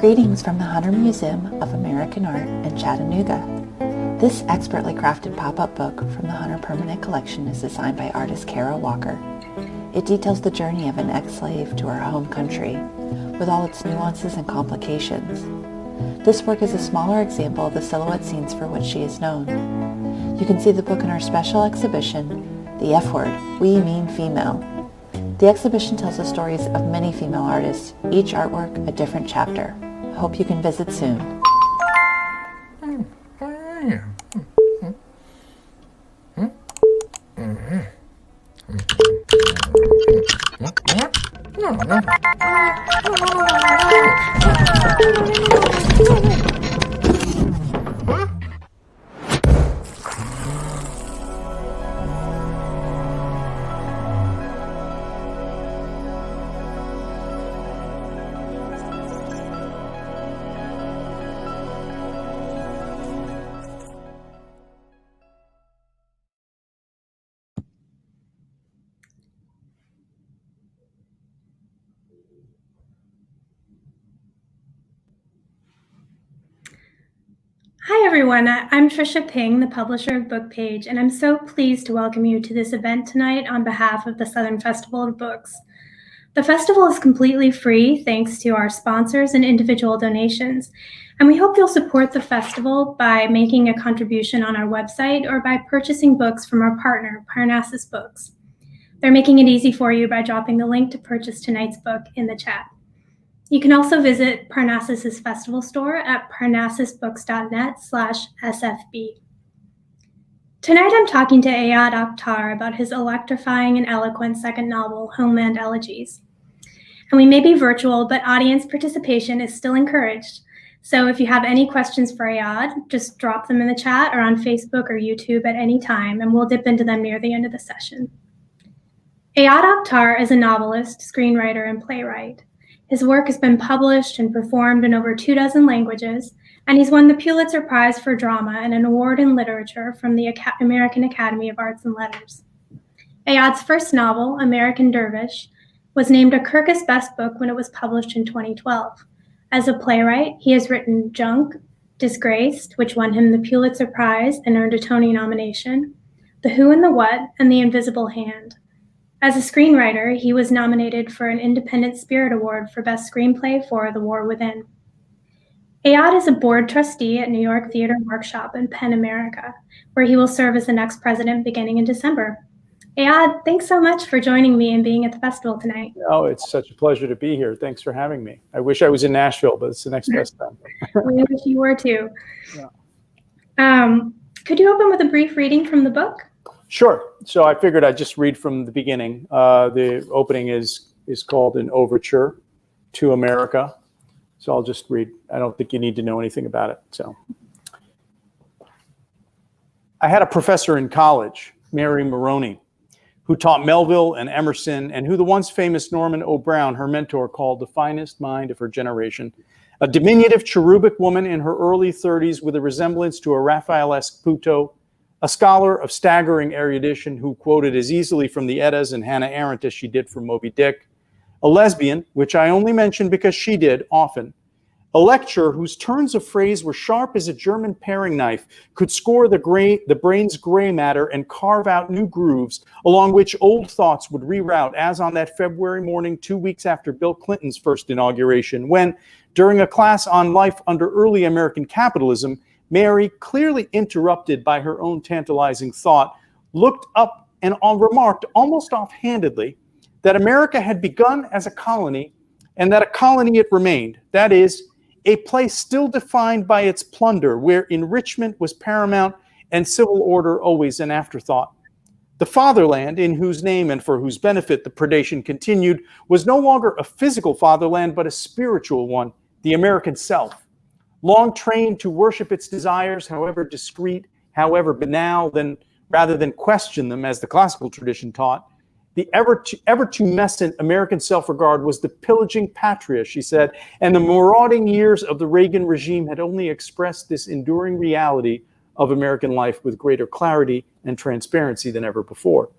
Greetings from the Hunter Museum of American Art in Chattanooga. This expertly crafted pop-up book from the Hunter Permanent Collection is designed by artist Kara Walker. It details the journey of an ex-slave to her home country, with all its nuances and complications. This work is a smaller example of the silhouette scenes for which she is known. You can see the book in our special exhibition, The F Word, We Mean Female. The exhibition tells the stories of many female artists, each artwork a different chapter. I hope you can visit soon. Hi everyone, I'm Trisha Ping, the publisher of Bookpage, and I'm so pleased to welcome you to this event tonight on behalf of the Southern Festival of Books. The festival is completely free thanks to our sponsors and individual donations, and we hope you'll support the festival by making a contribution on our website or by purchasing books from our partner, Parnassus Books. They're making it easy for you by dropping the link to purchase tonight's book in the chat. You can also visit Parnassus's festival store at parnassusbooks.net/SFB. Tonight I'm talking to Ayad Akhtar about his electrifying and eloquent second novel, Homeland Elegies. And we may be virtual, but audience participation is still encouraged. So if you have any questions for Ayad, just drop them in the chat or on Facebook or YouTube at any time, and we'll dip into them near the end of the session. Ayad Akhtar is a novelist, screenwriter, and playwright. His work has been published and performed in over 24 languages, and he's won the Pulitzer Prize for Drama and an award in literature from the American Academy of Arts and Letters. Ayad's first novel, American Dervish, was named a Kirkus Best Book when it was published in 2012. As a playwright, he has written Junk, Disgraced, which won him the Pulitzer Prize and earned a Tony nomination, The Who and the What, and The Invisible Hand. As a screenwriter, he was nominated for an Independent Spirit Award for Best Screenplay for The War Within. Ayad is a board trustee at New York Theater Workshop and PEN America, where he will serve as the next president beginning in December. Ayad, thanks so much for joining me and being at the festival tonight. Oh, it's such a pleasure to be here. Thanks for having me. I wish I was in Nashville, but it's the next best time. We wish you were too. Yeah. Could you open with a brief reading from the book? Sure. So I figured I'd just read from the beginning. The opening is called An Overture to America. So I'll just read. I don't think you need to know anything about it. So I had a professor in college, Mary Maroney, who taught Melville and Emerson, and who the once famous Norman O. Brown, her mentor, called the finest mind of her generation. A diminutive cherubic woman in her early 30s with a resemblance to a Raphaelesque Puto, a scholar of staggering erudition who quoted as easily from the Eddas and Hannah Arendt as she did from Moby Dick, a lesbian, which I only mention because she did often, a lecturer whose turns of phrase were sharp as a German paring knife, could score the brain's gray matter and carve out new grooves along which old thoughts would reroute, as on that February morning 2 weeks after Bill Clinton's first inauguration, when, during a class on life under early American capitalism, Mary, clearly interrupted by her own tantalizing thought, looked up and remarked almost offhandedly that America had begun as a colony and that a colony it remained. That is, a place still defined by its plunder, where enrichment was paramount and civil order always an afterthought. The fatherland, in whose name and for whose benefit the predation continued, was no longer a physical fatherland, but a spiritual one, the American self. Long trained to worship its desires, however discreet, however banal, rather than question them, as the classical tradition taught, the ever tumescent American self-regard was the pillaging patria, she said, and the marauding years of the Reagan regime had only expressed this enduring reality of American life with greater clarity and transparency than ever before.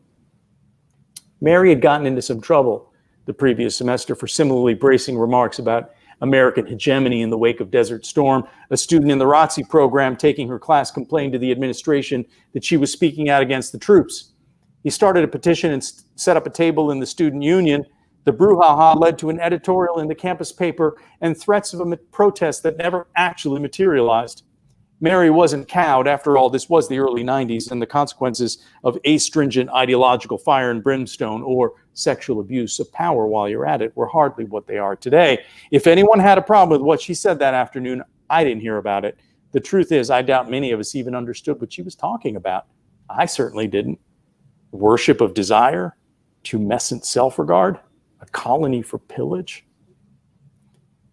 Mary had gotten into some trouble the previous semester for similarly bracing remarks about American hegemony in the wake of Desert Storm. A student in the ROTC program taking her class complained to the administration that she was speaking out against the troops. He started a petition and set up a table in the student union. The brouhaha led to an editorial in the campus paper and threats of a protest that never actually materialized. Mary wasn't cowed. After all, this was the early 90s, and the consequences of astringent ideological fire and brimstone or sexual abuse of power while you're at it were hardly what they are today. If anyone had a problem with what she said that afternoon, I didn't hear about it. The truth is, I doubt many of us even understood what she was talking about. I certainly didn't. Worship of desire, tumescent self-regard, a colony for pillage.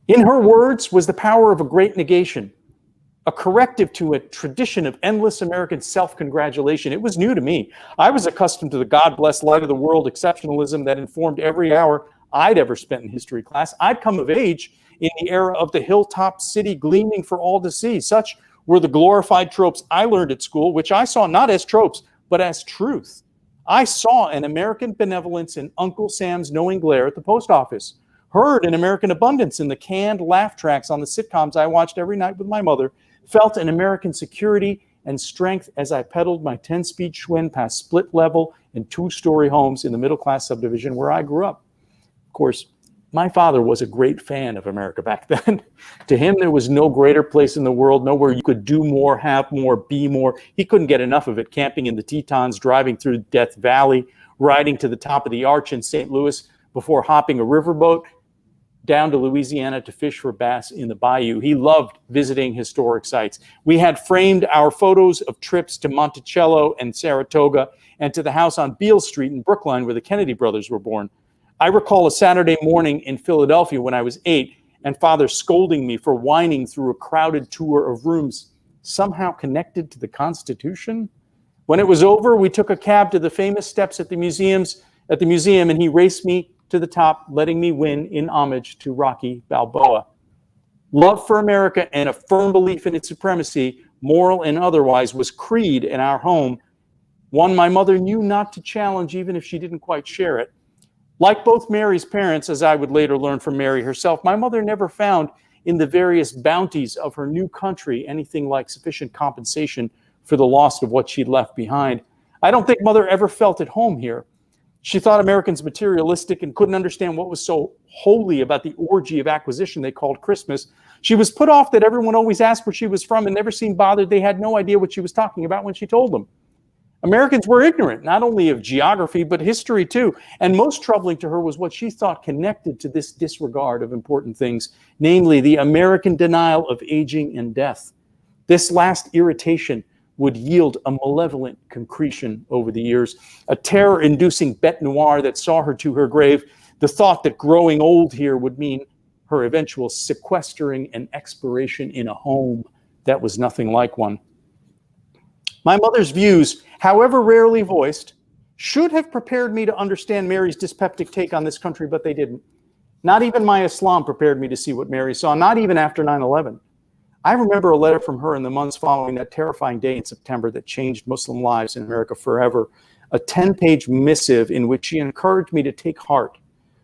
In her words was the power of a great negation, a corrective to a tradition of endless American self-congratulation. It was new to me. I was accustomed to the God bless light of the world exceptionalism that informed every hour I'd ever spent in history class. I'd come of age in the era of the hilltop city gleaming for all to see. Such were the glorified tropes I learned at school, which I saw not as tropes, but as truth. I saw an American benevolence in Uncle Sam's knowing glare at the post office, heard an American abundance in the canned laugh tracks on the sitcoms I watched every night with my mother, felt an American security and strength as I pedaled my 10-speed Schwinn past split-level and two-story homes in the middle-class subdivision where I grew up. Of course, my father was a great fan of America back then. To him, there was no greater place in the world, nowhere you could do more, have more, be more. He couldn't get enough of it, camping in the Tetons, driving through Death Valley, riding to the top of the Arch in St. Louis before hopping a riverboat down to Louisiana to fish for bass in the bayou. He loved visiting historic sites. We had framed our photos of trips to Monticello and Saratoga and to the house on Beale Street in Brookline where the Kennedy brothers were born. I recall a Saturday morning in Philadelphia when I was 8 and Father scolding me for whining through a crowded tour of rooms somehow connected to the Constitution. When it was over, we took a cab to the famous steps at the museum, and he raced me to the top, letting me win in homage to Rocky Balboa. Love for America and a firm belief in its supremacy, moral and otherwise, was creed in our home, one my mother knew not to challenge even if she didn't quite share it. Like both Mary's parents, as I would later learn from Mary herself, my mother never found in the various bounties of her new country anything like sufficient compensation for the loss of what she'd left behind. I don't think Mother ever felt at home here. She thought Americans materialistic and couldn't understand what was so holy about the orgy of acquisition they called Christmas. She was put off that everyone always asked where she was from and never seemed bothered they had no idea what she was talking about when she told them. Americans were ignorant, not only of geography, but history too. And most troubling to her was what she thought connected to this disregard of important things, namely the American denial of aging and death. This last irritation would yield a malevolent concretion over the years, a terror-inducing bête noire that saw her to her grave, the thought that growing old here would mean her eventual sequestering and expiration in a home that was nothing like one. My mother's views, however rarely voiced, should have prepared me to understand Mary's dyspeptic take on this country, but they didn't. Not even my Islam prepared me to see what Mary saw, not even after 9/11. I remember a letter from her in the months following that terrifying day in September that changed Muslim lives in America forever, a 10-page missive in which she encouraged me to take heart,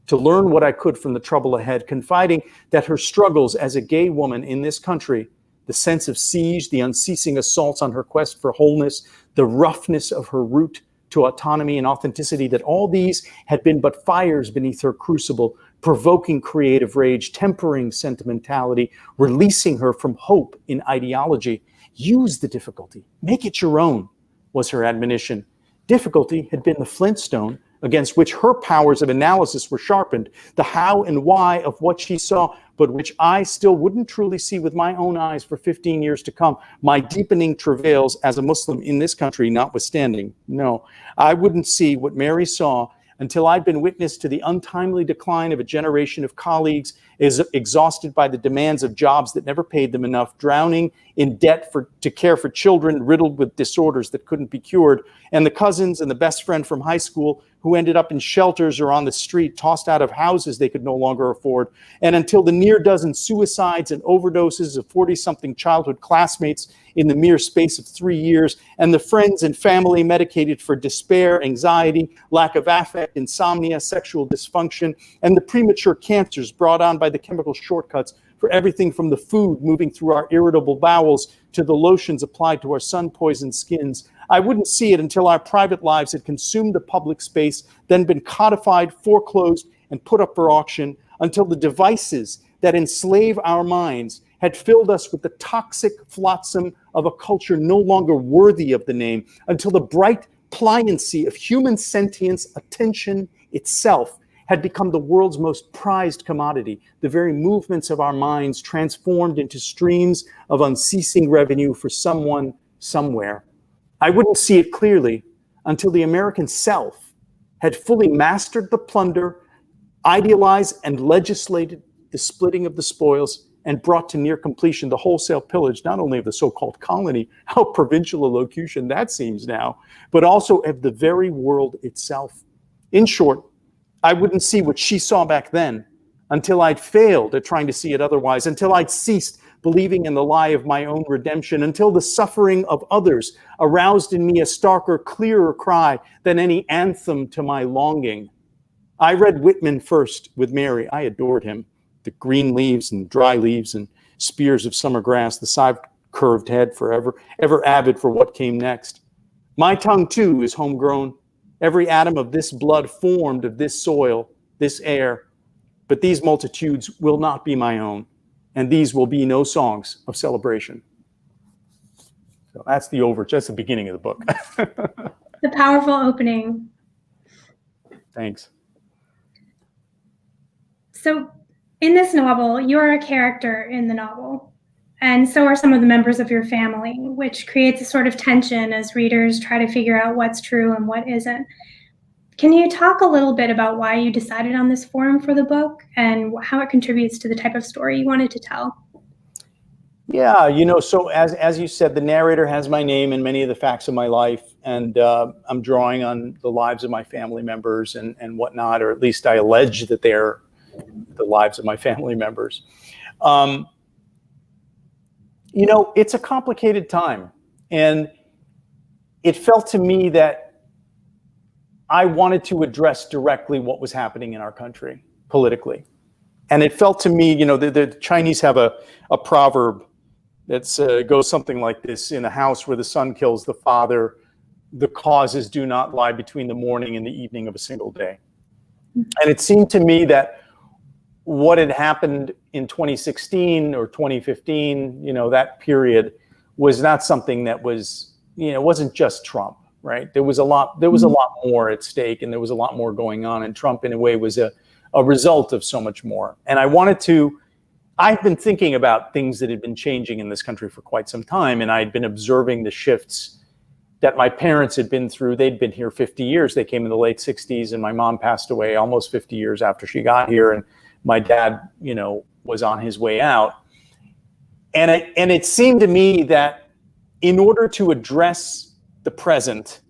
to learn what I could from the trouble ahead, confiding that her struggles as a gay woman in this country, the sense of siege, the unceasing assaults on her quest for wholeness, the roughness of her route to autonomy and authenticity, that all these had been but fires beneath her crucible, provoking creative rage, tempering sentimentality, releasing her from hope in ideology. Use the difficulty, make it your own, was her admonition. Difficulty had been the flintstone against which her powers of analysis were sharpened, the how and why of what she saw, but which I still wouldn't truly see with my own eyes for 15 years to come, my deepening travails as a Muslim in this country notwithstanding. No, I wouldn't see what Mary saw until I'd been witness to the untimely decline of a generation of colleagues exhausted by the demands of jobs that never paid them enough, drowning in debt to care for children riddled with disorders that couldn't be cured, and the cousins and the best friend from high school who ended up in shelters or on the street, tossed out of houses they could no longer afford, and until the near dozen suicides and overdoses of 40-something childhood classmates in the mere space of 3 years, and the friends and family medicated for despair, anxiety, lack of affect, insomnia, sexual dysfunction, and the premature cancers brought on by the chemical shortcuts for everything from the food moving through our irritable bowels to the lotions applied to our sun-poisoned skins. I wouldn't see it until our private lives had consumed the public space, then been codified, foreclosed, and put up for auction, until the devices that enslave our minds had filled us with the toxic flotsam of a culture no longer worthy of the name, until the bright pliancy of human sentience, attention itself, had become the world's most prized commodity, the very movements of our minds transformed into streams of unceasing revenue for someone, somewhere. I wouldn't see it clearly until the American self had fully mastered the plunder, idealized and legislated the splitting of the spoils, and brought to near completion the wholesale pillage, not only of the so-called colony, how provincial a locution that seems now, but also of the very world itself. In short, I wouldn't see what she saw back then until I'd failed at trying to see it otherwise, until I'd ceased believing in the lie of my own redemption, until the suffering of others aroused in me a starker, clearer cry than any anthem to my longing. I read Whitman first with Mary. I adored him. The green leaves and dry leaves and spears of summer grass, the side-curved head forever, ever avid for what came next. My tongue, too, is homegrown. Every atom of this blood formed of this soil, this air. But these multitudes will not be my own, and these will be no songs of celebration. So that's the overture. That's the beginning of the book. The powerful opening. Thanks. So in this novel, you are a character in the novel, and so are some of the members of your family, which creates a sort of tension as readers try to figure out what's true and what isn't. Can you talk a little bit about why you decided on this form for the book and how it contributes to the type of story you wanted to tell? Yeah, so as you said, the narrator has my name and many of the facts of my life, and I'm drawing on the lives of my family members and whatnot, or at least I allege that they're the lives of my family members. It's a complicated time, and it felt to me that I wanted to address directly what was happening in our country politically. And it felt to me, the Chinese have a proverb that goes something like this: in a house where the son kills the father, the causes do not lie between the morning and the evening of a single day. And it seemed to me that what had happened in 2016 or 2015, that period, was not something that was, it wasn't just Trump. Right. There was a lot more at stake, and there was a lot more going on. And Trump, in a way, was a result of so much more. And I've been thinking about things that had been changing in this country for quite some time. And I'd been observing the shifts that my parents had been through. They'd been here 50 years. They came in the late 60s, and my mom passed away almost 50 years after she got here. And my dad, was on his way out. And it seemed to me that in order to address the present,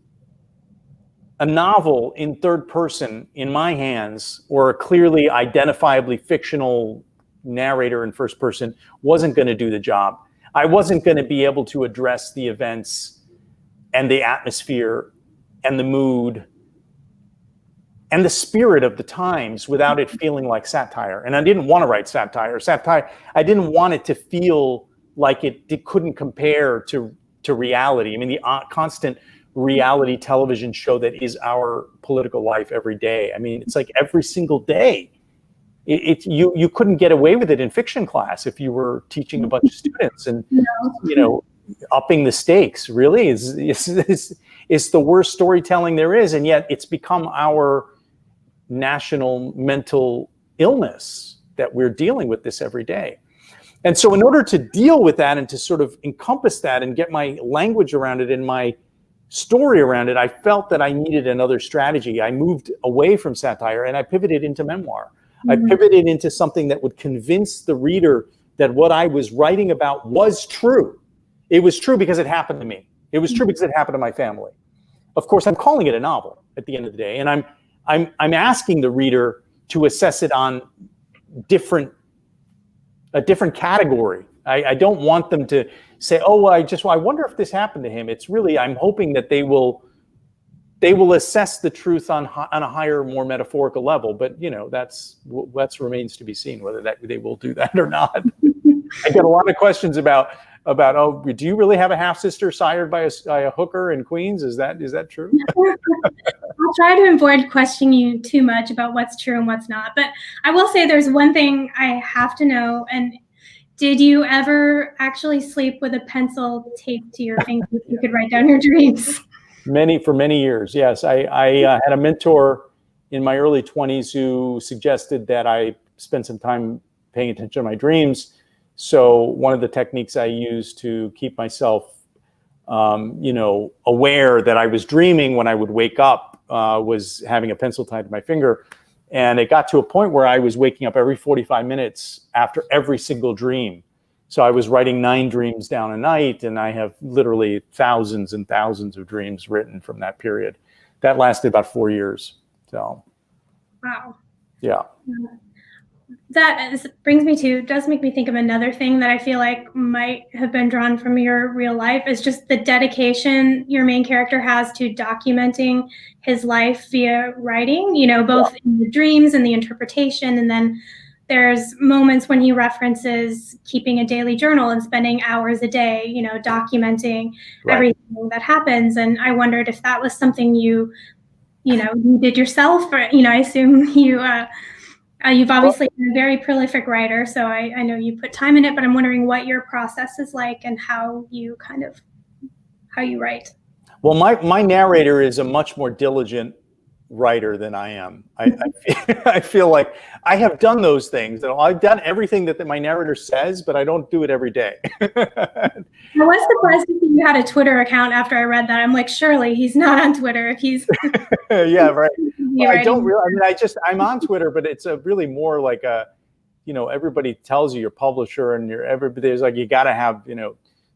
a novel in third person in my hands, or a clearly identifiably fictional narrator in first person, wasn't going to do the job. I wasn't going to be able to address the events and the atmosphere and the mood and the spirit of the times without it feeling like satire. And I didn't want to write satire. I didn't want it to feel like it couldn't compare to reality. I mean, the constant reality television show that is our political life every day. I mean, it's like every single day. You couldn't get away with it in fiction class if you were teaching a bunch of students, and upping the stakes really is the worst storytelling there is, and yet it's become our national mental illness that we're dealing with this every day. And so in order to deal with that and to sort of encompass that and get my language around it and my story around it, I felt that I needed another strategy. I moved away from satire and I pivoted into memoir. Mm-hmm. I pivoted into something that would convince the reader that what I was writing about was true. It was true because it happened to me. It was true because it happened to my family. Of course, I'm calling it a novel at the end of the day, and I'm asking the reader to assess it on a different category. I don't want them to say, oh, well, I wonder if this happened to him. It's really, I'm hoping that they will assess the truth on a higher, more metaphorical level. But that's remains to be seen whether they will do that or not. I get a lot of questions about oh, do you really have a half sister sired by a hooker in Queens? Is that true? I'll try to avoid questioning you too much about what's true and what's not. But I will say there's one thing I have to know. And did you ever actually sleep with a pencil taped to your finger so you could write down your dreams? For many years, yes. I had a mentor in my early 20s who suggested that I spend some time paying attention to my dreams. So one of the techniques I used to keep myself, aware that I was dreaming when I would wake up was having a pencil tied to my finger. And it got to a point where I was waking up every 45 minutes after every single dream. So I was writing 9 dreams down a night, and I have literally thousands and thousands of dreams written from that period. That lasted about 4 years. So, wow. Yeah. That does make me think of another thing that I feel like might have been drawn from your real life is just the dedication your main character has to documenting his life via writing, both in the dreams and the interpretation. And then there's moments when he references keeping a daily journal and spending hours a day, documenting everything that happens. And I wondered if that was something you did yourself, or, I assume you've obviously been a very prolific writer, so I know you put time in it, but I'm wondering what your process is like and how you write. Well, my narrator is a much more diligent writer than I am. I feel like I have done those things. I've done everything that my narrator says, but I don't do it every day. I was surprised to see you had a Twitter account after I read that. I'm like, surely he's not on Twitter if he's. Yeah, right. Well, I don't really. I'm on Twitter, but it's really more like everybody tells you your publisher and there's like you got to have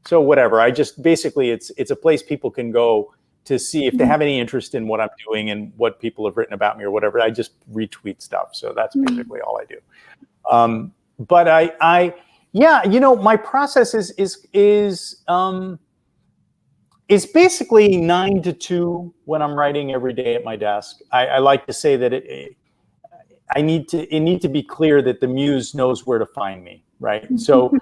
so whatever. I just basically it's a place people can go to see if they have any interest in what I'm doing and what people have written about me or whatever. I just retweet stuff. So that's basically all I do. But my process is basically 9 to 2 when I'm writing every day at my desk. I like to say that it needs to be clear that the muse knows where to find me, right? So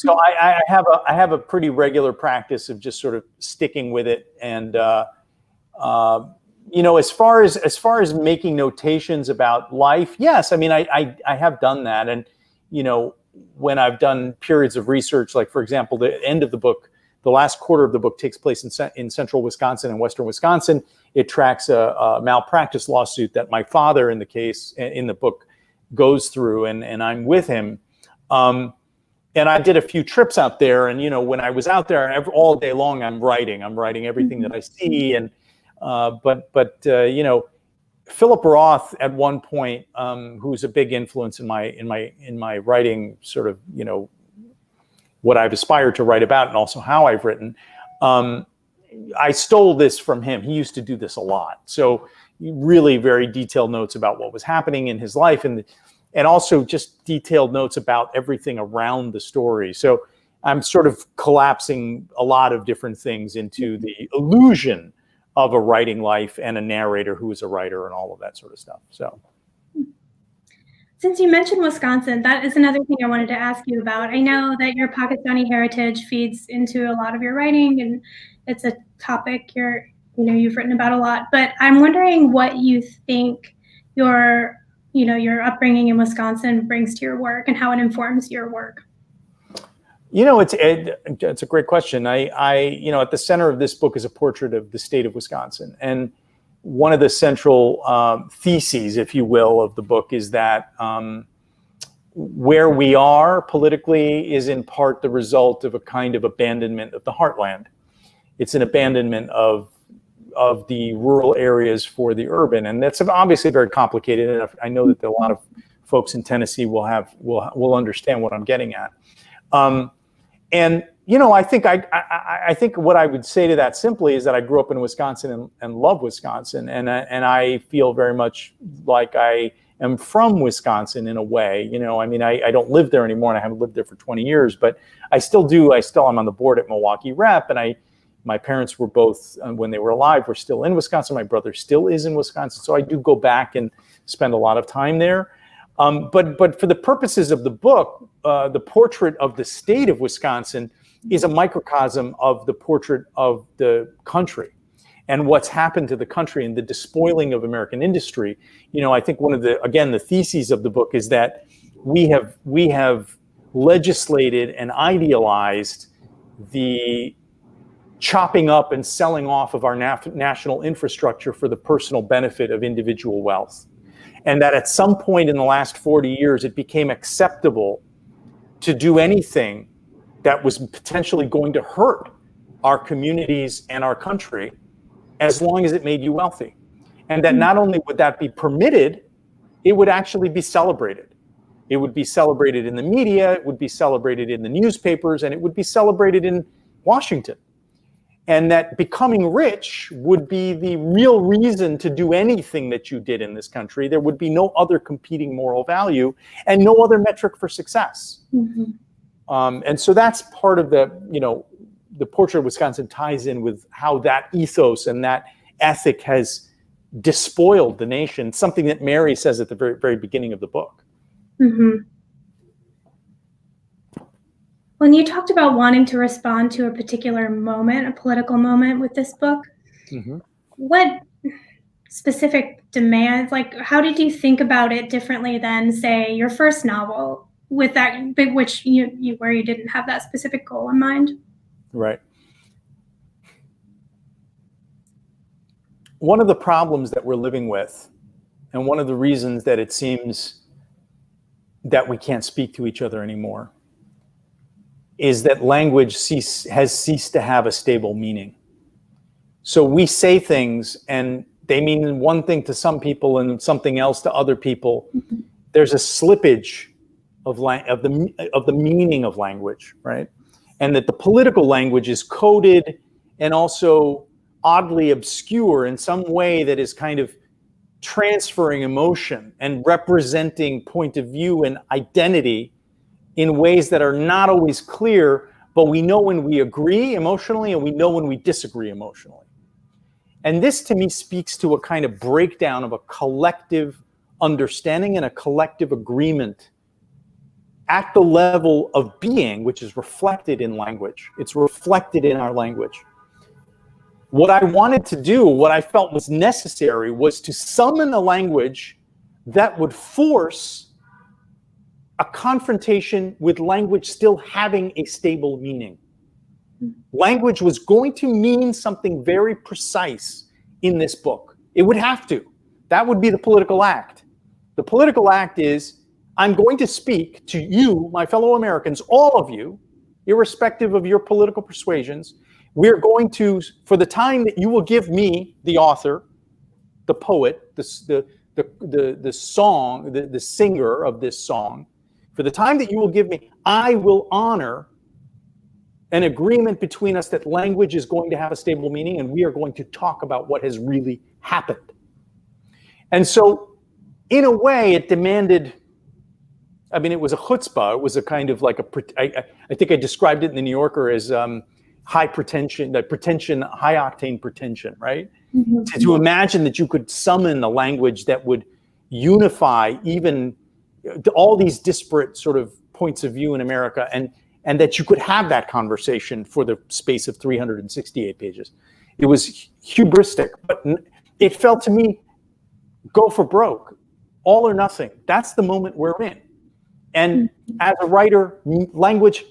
I have a pretty regular practice of just sort of sticking with it. And as far as making notations about life, yes, I have done that. And when I've done periods of research, like for example, the end of the book, the last quarter of the book takes place in central Wisconsin and western Wisconsin. It tracks a malpractice lawsuit that my father in the book goes through, and I'm with him. And I did a few trips out there, and when I was out there, all day long, I'm writing everything that I see, and Philip Roth at one point, who's a big influence in my writing, sort of what I've aspired to write about, and also how I've written. I stole this from him. He used to do this a lot, so really very detailed notes about what was happening in his life, and also just detailed notes about everything around the story. So I'm sort of collapsing a lot of different things into the illusion of a writing life and a narrator who is a writer and all of that sort of stuff. So, since you mentioned Wisconsin, that is another thing I wanted to ask you about. I know that your Pakistani heritage feeds into a lot of your writing, and it's a topic you've written about a lot. But I'm wondering what you think your upbringing in Wisconsin brings to your work and how it informs your work. It's a great question. I at the center of this book is a portrait of the state of Wisconsin. And one of the central theses, if you will, of the book is that where we are politically is in part the result of a kind of abandonment of the heartland. It's an abandonment of the rural areas for the urban, and that's obviously very complicated. And I know that a lot of folks in Tennessee will understand what I'm getting at. And I think what I would say to that simply is that I grew up in Wisconsin and love Wisconsin, and I feel very much like I am from Wisconsin in a way. I don't live there anymore, and I haven't lived there for 20 years, but I still do. I'm on the board at Milwaukee Rep, and my parents were both, when they were alive, were still in Wisconsin. My brother still is in Wisconsin, so I do go back and spend a lot of time there. But for the purposes of the book, the portrait of the state of Wisconsin is a microcosm of the portrait of the country and what's happened to the country and the despoiling of American industry. I think one of the theses of the book is that we have legislated and idealized the chopping up and selling off of our national infrastructure for the personal benefit of individual wealth. And that at some point in the last 40 years, it became acceptable to do anything that was potentially going to hurt our communities and our country as long as it made you wealthy. And that not only would that be permitted, it would actually be celebrated. It would be celebrated in the media, it would be celebrated in the newspapers, and it would be celebrated in Washington. And that becoming rich would be the real reason to do anything that you did in this country. There would be no other competing moral value and no other metric for success. Mm-hmm. And so that's part of the portrait of Wisconsin ties in with how that ethos and that ethic has despoiled the nation, something that Mary says at the very, very beginning of the book. Mm-hmm. When you talked about wanting to respond to a particular moment, a political moment with this book, mm-hmm. What specific demands, how did you think about it differently than, say, your first novel, with that, which where you didn't have that specific goal in mind? Right. One of the problems that we're living with, and one of the reasons that it seems that we can't speak to each other anymore, is that language has ceased to have a stable meaning. So we say things and they mean one thing to some people and something else to other people. Mm-hmm. There's a slippage of the meaning of language, right? And that the political language is coded and also oddly obscure in some way that is kind of transferring emotion and representing point of view and identity in ways that are not always clear, but we know when we agree emotionally and we know when we disagree emotionally. And this to me speaks to a kind of breakdown of a collective understanding and a collective agreement at the level of being, which is reflected in language. It's reflected in our language. What I wanted to do, what I felt was necessary, was to summon a language that would force a confrontation with language still having a stable meaning. Language was going to mean something very precise in this book. It would have to. That would be the political act. The political act is, I'm going to speak to you, my fellow Americans, all of you, irrespective of your political persuasions. We're going to, for the time that you will give me, the author, the poet, the song, the singer of this song, for the time that you will give me, I will honor an agreement between us that language is going to have a stable meaning and we are going to talk about what has really happened. And so, in a way, it demanded, it was a chutzpah. It was a kind of like I think I described it in the New Yorker as high pretension, high octane pretension, right? Mm-hmm. To imagine that you could summon a language that would unify even all these disparate sort of points of view in America, and that you could have that conversation for the space of 368 pages. It was hubristic, but it felt to me, go for broke, all or nothing. That's the moment we're in. And as a writer, language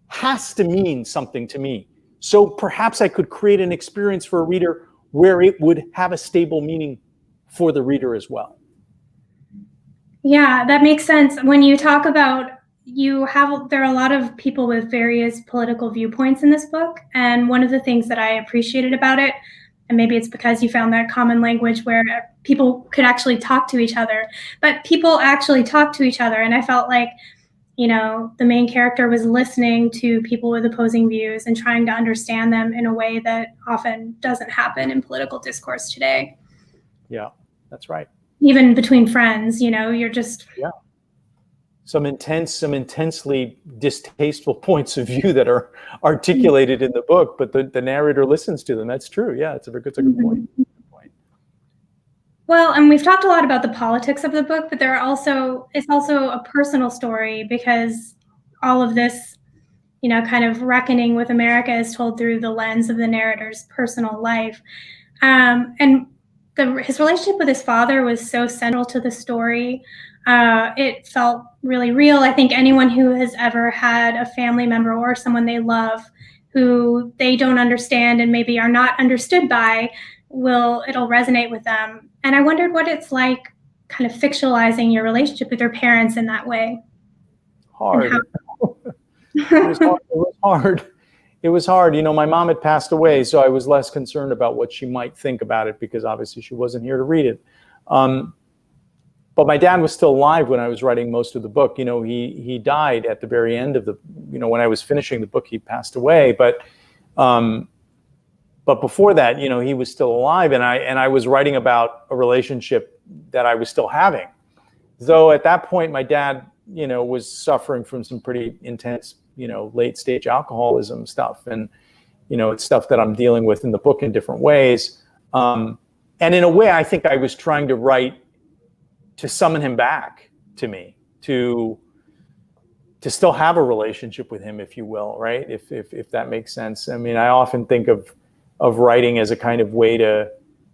has to mean something to me. So perhaps I could create an experience for a reader where it would have a stable meaning for the reader as well. Yeah, that makes sense. When you talk about there are a lot of people with various political viewpoints in this book. And one of the things that I appreciated about it, and maybe it's because you found that common language where people could actually talk to each other, but people actually talk to each other. And I felt like the main character was listening to people with opposing views and trying to understand them in a way that often doesn't happen in political discourse today. Yeah, that's right. Even between friends, you're just... Yeah. Some intensely distasteful points of view that are articulated in the book, but the narrator listens to them. That's true. Yeah, it's a good point. Well, and we've talked a lot about the politics of the book, but it's also a personal story, because all of this, kind of reckoning with America is told through the lens of the narrator's personal life. And his relationship with his father was so central to the story. It felt really real. I think anyone who has ever had a family member or someone they love who they don't understand and maybe are not understood by, it'll resonate with them. And I wondered what it's like kind of fictionalizing your relationship with your parents in that way. Hard. It was hard. It was hard. My mom had passed away, so I was less concerned about what she might think about it, because obviously she wasn't here to read it. But my dad was still alive when I was writing most of the book. He died at the very end of when I was finishing the book, he passed away. But before that, he was still alive, and I was writing about a relationship that I was still having. Though at that point, my dad, was suffering from some pretty intense, late stage alcoholism stuff. And, it's stuff that I'm dealing with in the book in different ways. And in a way, I think I was trying to write to summon him back to me, to still have a relationship with him, if you will, right? If that makes sense. I mean, I often think of writing as a kind of way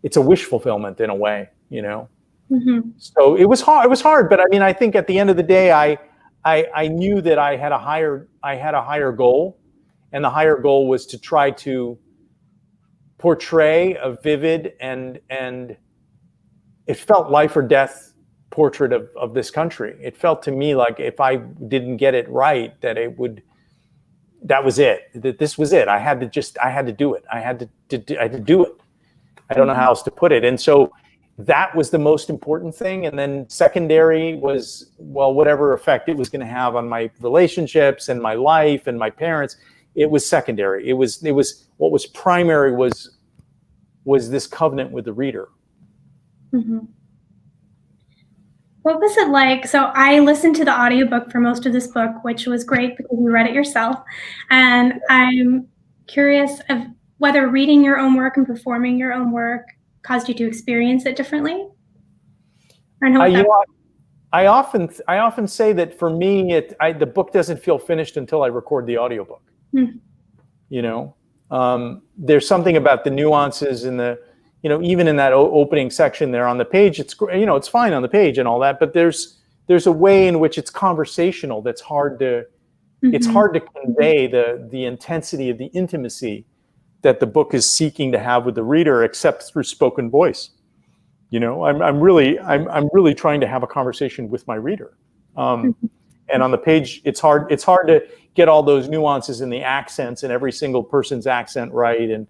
it's a wish fulfillment in a way, Mm-hmm. So it was hard, but I mean, I think at the end of the day, I knew that I had a higher goal, and the higher goal was to try to portray a vivid and it felt life or death portrait of this country. It felt to me like if I didn't get it right, that was it, that this was it. I had to do it. I had to do it. I don't know how else to put it. And so that was the most important thing. And then secondary was, well, whatever effect it was going to have on my relationships and my life and my parents, it was secondary. It was what was primary was this covenant with the reader. Mm-hmm. What was it like? So I listened to the audiobook for most of this book, which was great because you read it yourself. And I'm curious of whether reading your own work and performing your own work caused you to experience it differently? I often say that for me, the book doesn't feel finished until I record the audiobook. There's something about the nuances in the, even in that opening section there on the page, it's fine on the page and all that, but there's a way in which it's conversational that's hard to, it's hard to convey the intensity of the intimacy that the book is seeking to have with the reader, except through spoken voice. I'm really trying to have a conversation with my reader. And on the page, it's hard to get all those nuances in the accents and every single person's accent right. And,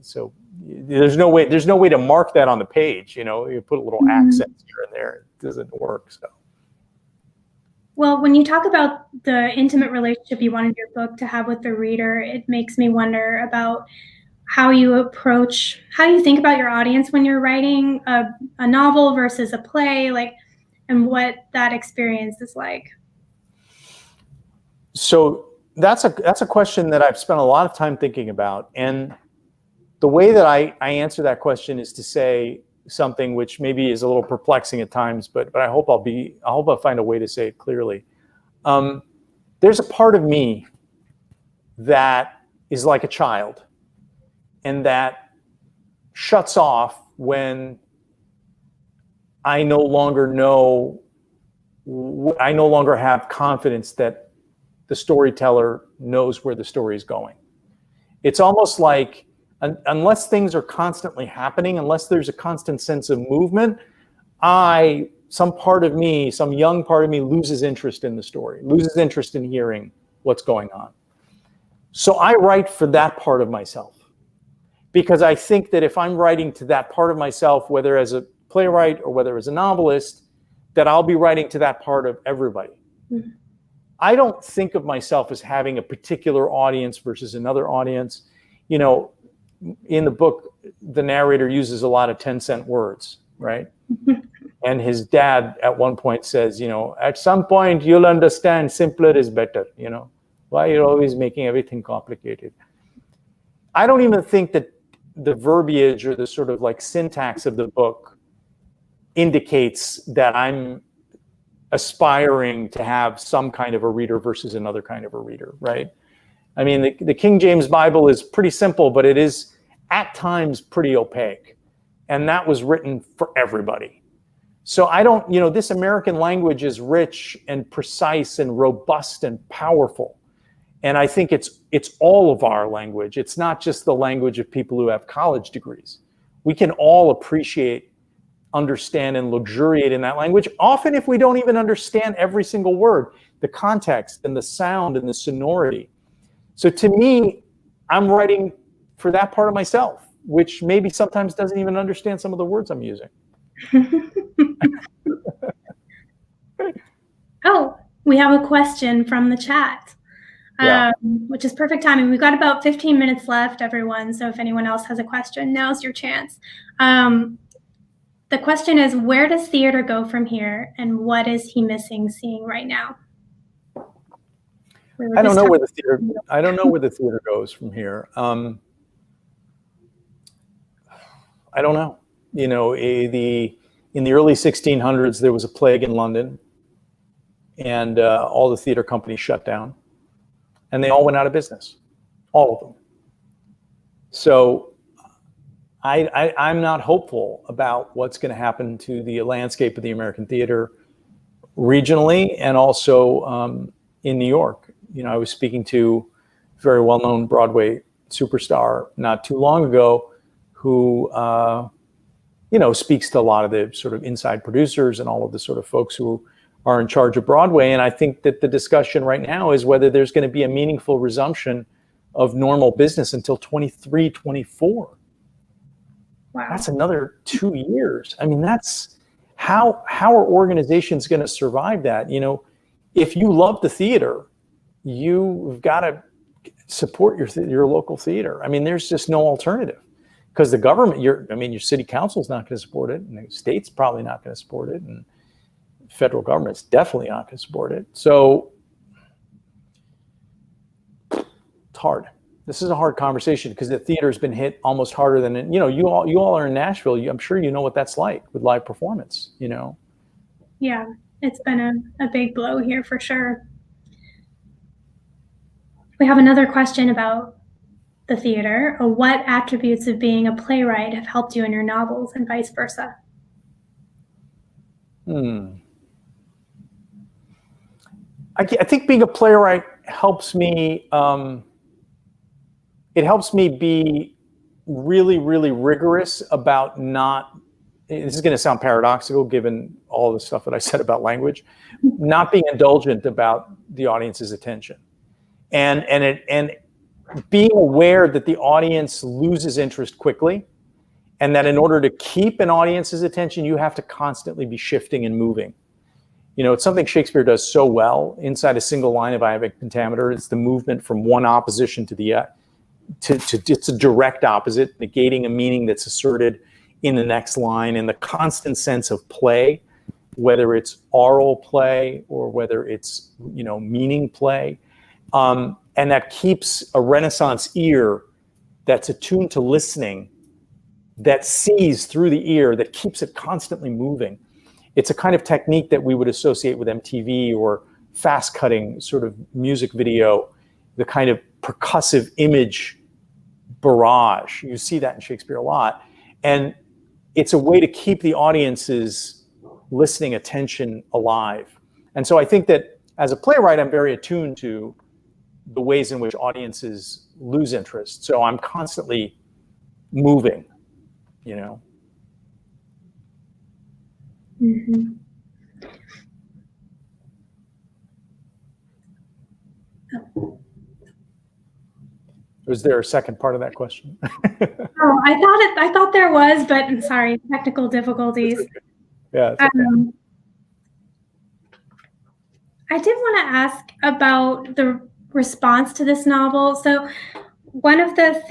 so there's no way to mark that on the page. You put a little accents here and there, it doesn't work. So. Well, when you talk about the intimate relationship you wanted your book to have with the reader, it makes me wonder about how you think about your audience when you're writing a novel versus a play, and what that experience is like. So that's a question that I've spent a lot of time thinking about. And the way that I answer that question is to say something which maybe is a little perplexing at times, but I hope I'll find a way to say it clearly. There's a part of me that is like a child, and that shuts off when I no longer have confidence that the storyteller knows where the story is going. It's almost like, unless things are constantly happening, unless there's a constant sense of movement, some young part of me loses interest in the story, loses interest in hearing what's going on. So I write for that part of myself, because I think that if I'm writing to that part of myself, whether as a playwright or whether as a novelist, that I'll be writing to that part of everybody. I don't think of myself as having a particular audience versus another audience. You know, in the book, the narrator uses a lot of 10-cent words, right? And his dad at one point says, you know, at some point you'll understand simpler is better, you know. Why you're always making everything complicated? I don't even think that the verbiage or the sort of like syntax of the book indicates that I'm aspiring to have some kind of a reader versus another kind of a reader, right? I mean, the King James Bible is pretty simple, but it is at times pretty opaque. And that was written for everybody. So I don't, you know, this American language is rich and precise and robust and powerful. And I think it's all of our language. It's not just the language of people who have college degrees. We can all appreciate, understand, and luxuriate in that language. Often if we don't even understand every single word, the context and the sound and the sonority. So to me, I'm writing for that part of myself, which maybe sometimes doesn't even understand some of the words I'm using. Oh, we have a question from the chat, Yeah. which is perfect timing. We've got about 15 minutes left, everyone. So if anyone else has a question, now's your chance. The question is, where does theater go from here, and what is he missing seeing right now? I don't know where the theater goes from here. I don't know. You know, in the early 1600s, there was a plague in London, and all the theater companies shut down, and they all went out of business, all of them. So I'm not hopeful about what's going to happen to the landscape of the American theater regionally and also in New York. You know, I was speaking to a very well-known Broadway superstar not too long ago who, you know, speaks to a lot of the sort of inside producers and all of the sort of folks who are in charge of Broadway. And I think that the discussion right now is whether there's going to be a meaningful resumption of normal business until 23, 24. Wow. That's another 2 years. I mean, that's how are organizations going to survive that? You know, if you love the theater, you've got to support your local theater. I mean, there's just no alternative because the government, your city council's not going to support it, and the state's probably not going to support it, and the federal government's definitely not going to support it. So it's hard. This is a hard conversation because the theater's been hit almost harder than, you know, you all are in Nashville. I'm sure you know what that's like with live performance, you know? Yeah, it's been a big blow here for sure. We have another question about the theater. What attributes of being a playwright have helped you in your novels and vice versa? I think being a playwright helps me, it helps me be really, really rigorous about not, this is going to sound paradoxical given all the stuff that I said about language, not being indulgent about the audience's attention. And being aware that the audience loses interest quickly, and that in order to keep an audience's attention, you have to constantly be shifting and moving. You know, it's something Shakespeare does so well inside a single line of iambic pentameter. It's the movement from one opposition to the it's a direct opposite, negating a meaning that's asserted in the next line, and the constant sense of play, whether it's oral play or whether it's, you know, meaning play. And that keeps a Renaissance ear that's attuned to listening, that sees through the ear, that keeps it constantly moving. It's a kind of technique that we would associate with MTV or fast cutting sort of music video, the kind of percussive image barrage. You see that in Shakespeare a lot. And it's a way to keep the audience's listening attention alive. And so I think that as a playwright, I'm very attuned to the ways in which audiences lose interest. So I'm constantly moving, you know. Mm-hmm. Was there a second part of that question? Oh, I thought there was, but I'm sorry, technical difficulties. Yeah. It's okay. I did want to ask about the response to this novel. So one of the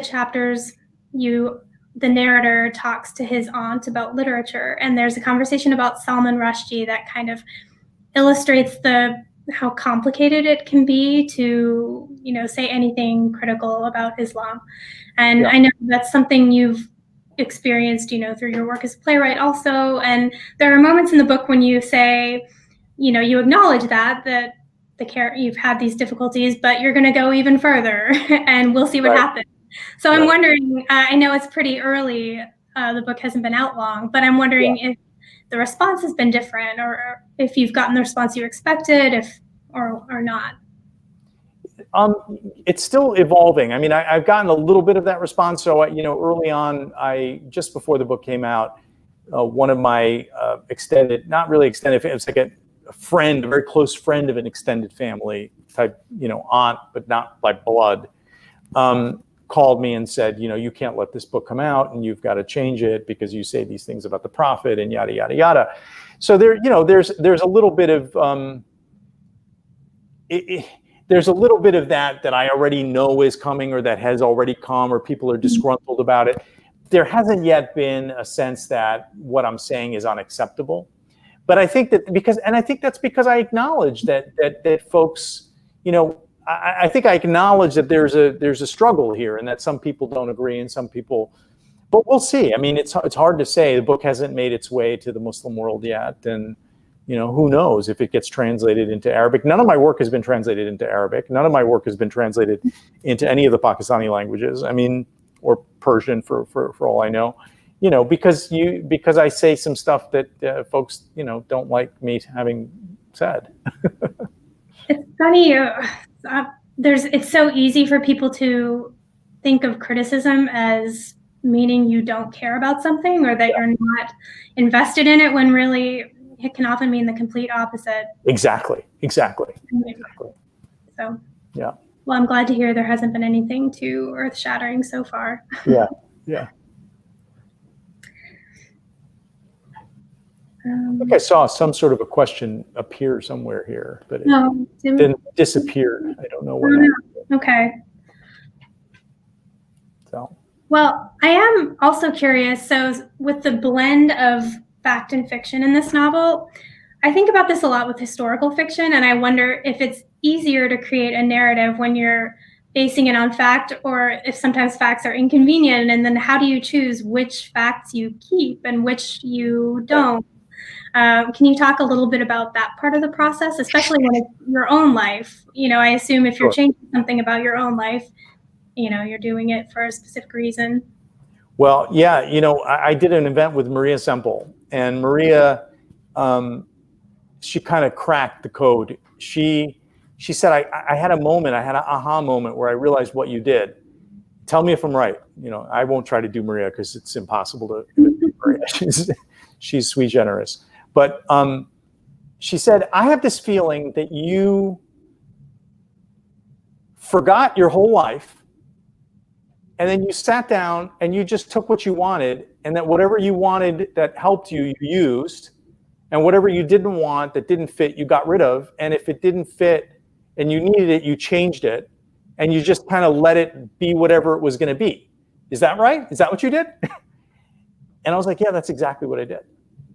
chapters, the narrator talks to his aunt about literature, and there's a conversation about Salman Rushdie that kind of illustrates how complicated it can be to, say anything critical about Islam. And Yeah. I know that's something you've experienced, through your work as a playwright also. And there are moments in the book when you say, you acknowledge that you've had these difficulties, but you're going to go even further and we'll see what happens. So I'm wondering, I know it's pretty early, the book hasn't been out long, but I'm wondering if the response has been different, or if you've gotten the response you expected, or not. It's still evolving. I mean, I've gotten a little bit of that response. So, early on, just before the book came out, one of my not really extended, it was like a friend, a very close friend of an extended family type, aunt, but not by blood, called me and said, you can't let this book come out, and you've got to change it because you say these things about the prophet and yada, yada, yada. So there's a little bit of, there's a little bit of that I already know is coming, or that has already come, or people are disgruntled about it. There hasn't yet been a sense that what I'm saying is unacceptable. But I think that's because I acknowledge that folks, I think I acknowledge that there's a struggle here, and that some people don't agree and some people, but we'll see. I mean, it's hard to say. The book hasn't made its way to the Muslim world yet, and who knows if it gets translated into Arabic. None of my work has been translated into Arabic. None of my work has been translated into any of the Pakistani languages. I mean, or Persian for all I know. Because I say some stuff that folks, don't like me having said. It's funny. It's so easy for people to think of criticism as meaning you don't care about something, or that you're not invested in it, when really it can often mean the complete opposite. Exactly. So, yeah. Well, I'm glad to hear there hasn't been anything too earth-shattering so far. Yeah. I think I saw some sort of a question appear somewhere here, but it then disappeared. I don't know what happened. Okay. So. Well, I am also curious. So with the blend of fact and fiction in this novel, I think about this a lot with historical fiction, and I wonder if it's easier to create a narrative when you're basing it on fact, or if sometimes facts are inconvenient, and then how do you choose which facts you keep and which you don't? Can you talk a little bit about that part of the process, especially when it's your own life? I assume if you're changing something about your own life, you're doing it for a specific reason. Well, yeah, I did an event with Maria Semple, and Maria, she kind of cracked the code. She said, I had an aha moment where I realized what you did. Tell me if I'm right. I won't try to do Maria because it's impossible to do Maria. She's sui generis. But she said, I have this feeling that you forgot your whole life, and then you sat down and you just took what you wanted, and that whatever you wanted that helped you, you used, and whatever you didn't want that didn't fit, you got rid of. And if it didn't fit and you needed it, you changed it, and you just kind of let it be whatever it was going to be. Is that right? Is that what you did? And I was like, yeah, that's exactly what I did.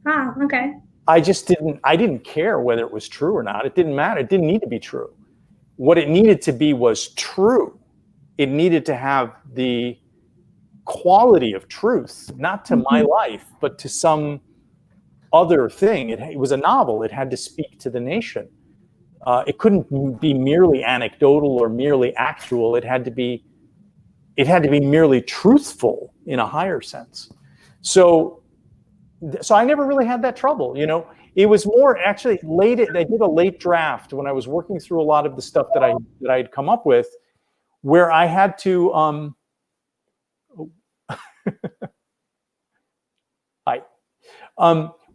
Ah, okay. I didn't care whether it was true or not. It didn't matter. It didn't need to be true. What it needed to be was true. It needed to have the quality of truth, not to my life, but to some other thing. It was a novel. It had to speak to the nation. It couldn't be merely anecdotal or merely actual. It had to be merely truthful in a higher sense. So I never really had that trouble. It was more actually late. I did a late draft when I was working through a lot of the stuff that I had come up with, where I had to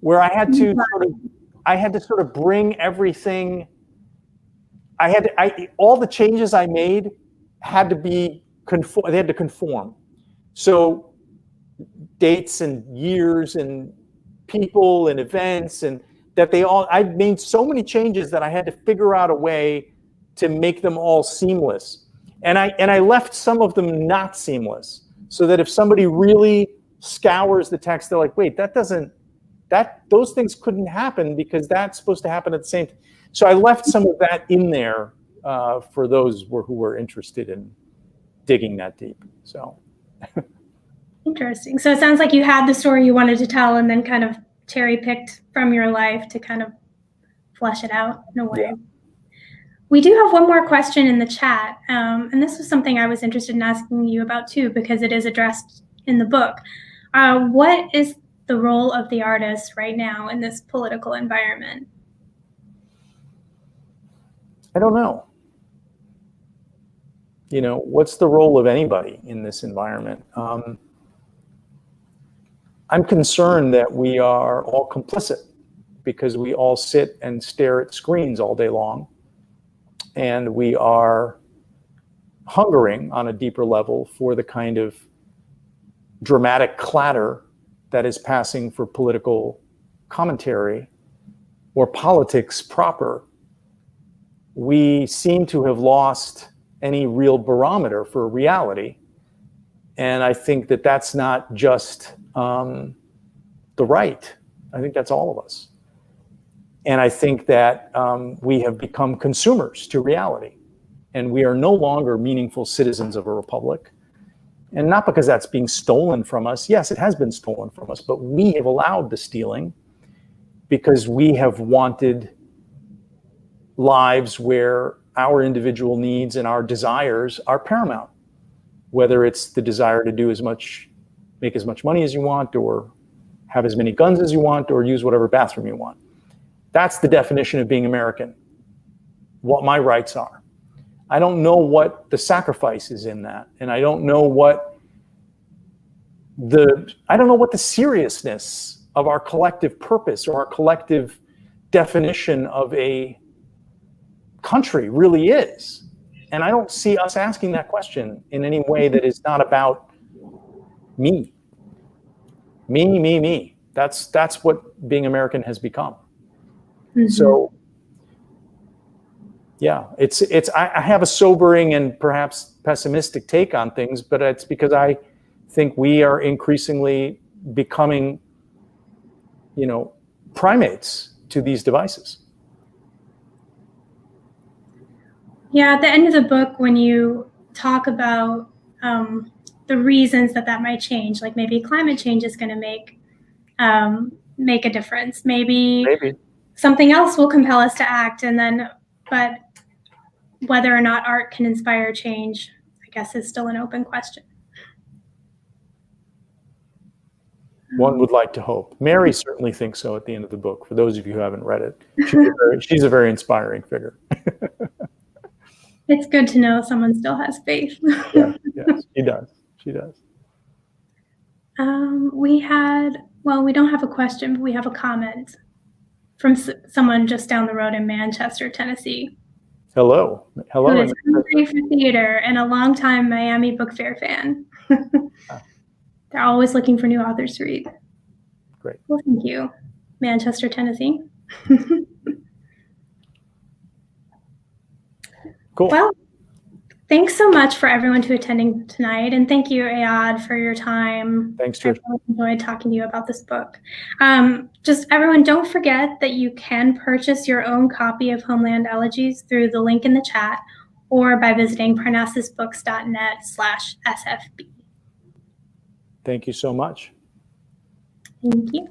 where I had to sort of bring everything. All the changes I made had to be conform. They had to conform. So dates and years and people and events and that I made so many changes that I had to figure out a way to make them all seamless. And I left some of them not seamless, so that if somebody really scours the text, they're like, wait, those things couldn't happen because that's supposed to happen at the same time. So I left some of that in there for those who were interested in digging that deep. So interesting. So it sounds like you had the story you wanted to tell and then kind of cherry picked from your life to kind of flesh it out in a way. Yeah. We do have one more question in the chat, and this was something I was interested in asking you about too, because it is addressed in the book. What is the role of the artist right now in this political environment? I don't know. You know, what's the role of anybody in this environment? I'm concerned that we are all complicit because we all sit and stare at screens all day long. And we are hungering on a deeper level for the kind of dramatic clatter that is passing for political commentary or politics proper. We seem to have lost any real barometer for reality. And I think that that's not just the right. I think that's all of us. And I think that we have become consumers to reality. And we are no longer meaningful citizens of a republic. And not because that's being stolen from us. Yes, it has been stolen from us, but we have allowed the stealing because we have wanted lives where our individual needs and our desires are paramount. Whether it's the desire to make as much money as you want, or have as many guns as you want, or use whatever bathroom you want. That's the definition of being American, what my rights are. I don't know what the sacrifice is in that. And I don't know what the seriousness of our collective purpose or our collective definition of a country really is. And I don't see us asking that question in any way that is not about me. Me. That's what being American has become. Mm-hmm. So, yeah, I have a sobering and perhaps pessimistic take on things, but it's because I think we are increasingly becoming, primates to these devices. Yeah, at the end of the book, when you talk about the reasons that might change, like maybe climate change is going to make a difference. Maybe something else will compel us to act, but whether or not art can inspire change, I guess, is still an open question. One would like to hope. Mary certainly thinks so at the end of the book. For those of you who haven't read it, she's a very inspiring figure. It's good to know someone still has faith. Yes, she does. She does. We don't have a question, but we have a comment from someone just down the road in Manchester, Tennessee. Hello. Who is hungry for theater and a longtime Miami Book Fair fan. They're always looking for new authors to read. Great. Well, thank you, Manchester, Tennessee. Cool. Well, thanks so much for everyone attending tonight, and thank you, Ayad, for your time. Thanks, Trisha. I really enjoyed talking to you about this book. Just everyone, don't forget that you can purchase your own copy of Homeland Elegies through the link in the chat or by visiting parnassusbooks.net/SFB. Thank you so much. Thank you.